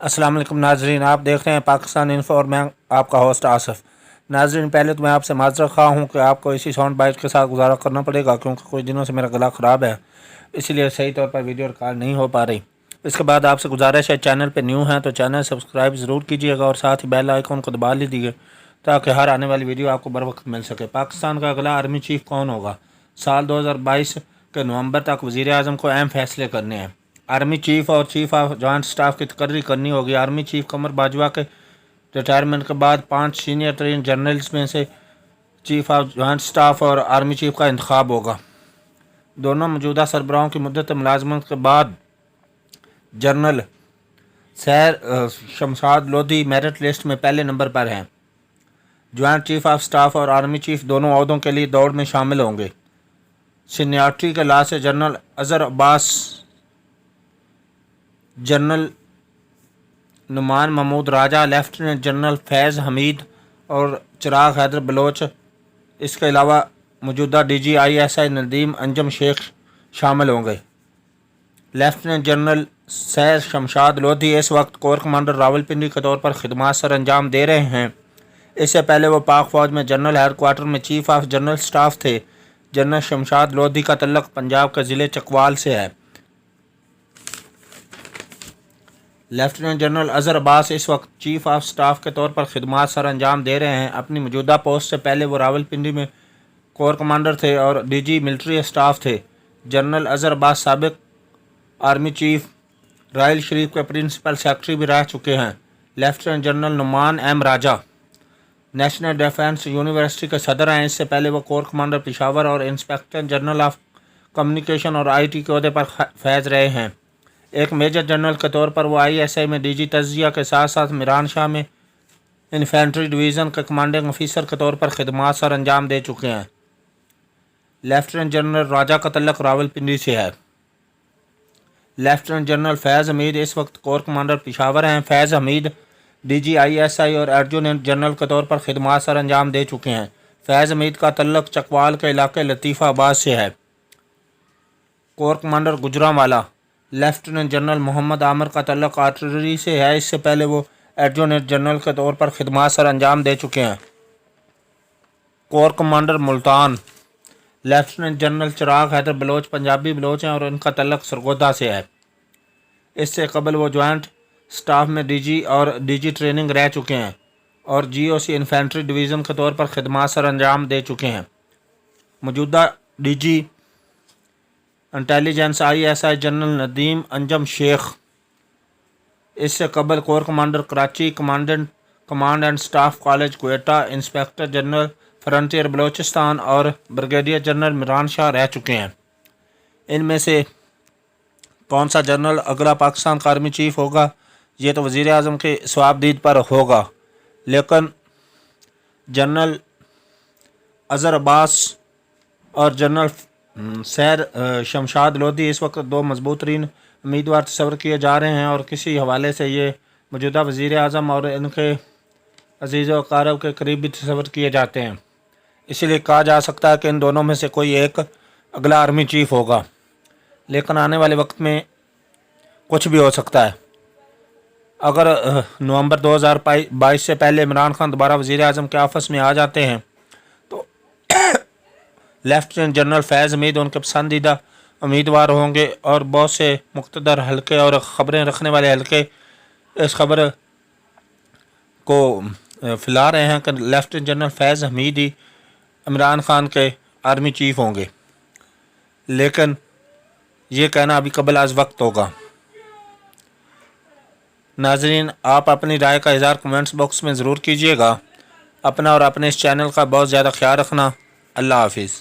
अस्सलाम वालेकुम नाजरीन, आप देख रहे हैं पाकिस्तान इन्फो और मैं आपका होस्ट आसिफ। नाजरीन, पहले तो मैं आपसे माजरत खा हूँ कि आपको इसी साउंड बाइट के साथ गुजारा करना पड़ेगा क्योंकि कुछ दिनों से मेरा गला ख़राब है, इसलिए सही तौर पर वीडियो रिकॉर्ड नहीं हो पा रही। इसके बाद आपसे गुजारिश है, चैनल पर न्यू हैं तो चैनल सब्सक्राइब ज़रूर कीजिएगा और साथ ही बेल आइकन को दबा लीजिए ताकि हर आने वाली वीडियो आपको बर वक्त मिल सके। पाकिस्तान का अगला आर्मी चीफ कौन होगा? साल 2022 के नवंबर तक वज़ीर आज़म को अहम फैसले करने हैं। आर्मी चीफ और चीफ ऑफ जॉइंट स्टाफ की तकर्री करनी होगी। आर्मी चीफ कमर बाजवा के रिटायरमेंट के बाद 5 सीनियर तरीन जनरल्स में से चीफ ऑफ जॉइंट स्टाफ और आर्मी चीफ का इंतखाब होगा। दोनों मौजूदा सरबराहों की मुद्दत मुलाजमत के बाद जनरल सैर शमशाद लोधी मेरिट लिस्ट में पहले नंबर पर हैं। जॉइंट चीफ ऑफ स्टाफ और आर्मी चीफ दोनों ओहदों के लिए दौड़ में शामिल होंगे। सीनियरिटी के लिहाज से जनरल अजहर अब्बास, जनरल नुमान महमूद राजा, लेफ्टिनेंट जनरल फैज़ हमीद और चिराग हैदर बलोच, इसके अलावा मौजूदा DGISI नदीम अंजम शेख शामिल होंगे। लेफ्टिनेंट जनरल सैर शमशाद लोधी इस वक्त कोर कमांडर रावलपिंडी के तौर पर खिदमात सर अंजाम दे रहे हैं। इससे पहले वो पाक फ़ौज में जनरल हेड क्वार्टर में चीफ ऑफ जनरल स्टाफ थे। जनरल शमशाद लोधी का तल्लुक़ पंजाब के ज़िले चकवाल से है। लेफ्टिनेंट जनरल अजहर अब्बास इस वक्त चीफ ऑफ स्टाफ के तौर पर खिदमात सर अंजाम दे रहे हैं। अपनी मौजूदा पोस्ट से पहले वो रावलपिंडी में कोर कमांडर थे और DG मिलिट्री स्टाफ थे। जनरल अजहर अब्बास साबिक आर्मी चीफ रायल शरीफ के प्रिंसिपल सेक्रेटरी भी रह चुके हैं। लेफ्टिनेंट जनरल नुमान M राजा नेशनल डिफेंस यूनिवर्सिटी के सदर हैं। इससे पहले वो कोर कमांडर पेशावर और इंस्पेक्टर जनरल ऑफ कम्युनिकेशन और IT के अहदे पर फैज़ रहे हैं। एक मेजर जनरल के तौर पर वो ISI में DG तज्जिया के साथ साथ मीरान शाह में इन्फेंट्री डिवीज़न के कमांडिंग ऑफिसर के तौर पर खिदमात सर अंजाम दे चुके हैं। लेफ्टिनेंट जनरल राजा का तल्लुक़ रावलपिंडी से है। लेफ्टिनेंट जनरल फैज़ हमीद इस वक्त कोर कमांडर पेशावर हैं। फैज़ हमीद DGISI और एडजुटेंट जनरल के तौर पर खिदमात सर अंजाम दे चुके हैं। फैज़ हमीद का तल्लुक़ चकवाल के इलाके लतीफ़ाबाद से है। Corps commander Gujranwala lieutenant general Mohammad Aamir का तल्लुक़ आर्टिलरी से है। इससे पहले वो एडजुटेंट जनरल के तौर पर खिदमात सर अंजाम दे चुके हैं। Corps commander Multan lieutenant general Chiragh Haider Baloch Punjabi Baloch हैं और उनका तल्लुक़ सरगोदा से है। इससे कबल वो जॉइंट स्टाफ में DG और DG ट्रेनिंग रह चुके हैं और GOC इन्फेंट्री डिवीज़न के तौर पर खिदमात सर अंजाम दे चुके हैं। मौजूदा DG intelligence ISI general Nadeem Anjum Sheikh, इससे कबल corps commander Karachi command and staff college Quetta, inspector general frontier Balochistan और ब्रिगेडियर जनरल मीरान शाह रह चुके हैं। इनमें से कौन सा जनरल अगला पाकिस्तान का आर्मी चीफ होगा, ये तो वज़ीर आज़म के सवाबदीद पर होगा, लेकिन जनरल अजहर अब्बास और जनरल सैर शमशाद लोधी इस वक्त दो मजबूत तरीन उम्मीदवार तस्वर किए जा रहे हैं और किसी हवाले से ये मौजूदा वज़ीर आज़म और इनके अजीज़ व अक़ारब के करीब भी तस्वर किए जाते हैं। इसीलिए कहा जा सकता है कि इन दोनों में से कोई एक अगला आर्मी चीफ होगा, लेकिन आने वाले वक्त में कुछ भी हो सकता है। अगर नवंबर 2022 से पहले इमरान खान दोबारा वज़ीर आज़म के ऑफिस में आ जाते हैं तो लेफ्टिनेंट जनरल फैज़ हमीद उनके पसंदीदा उम्मीदवार होंगे और बहुत से मुक़्तदर हल्के और ख़बरें रखने वाले हल्के इस खबर को फैला रहे हैं कि लेफ्टिनेंट जनरल फैज़ हमीद ही इमरान खान के आर्मी चीफ होंगे, लेकिन ये कहना अभी कबल आज वक्त होगा। नाज़रीन, आप अपनी राय का इज़हार कमेंट्स बॉक्स में ज़रूर कीजिएगा। अपना और अपने इस चैनल का बहुत ज़्यादा ख्याल रखना। अल्लाह हाफिज़।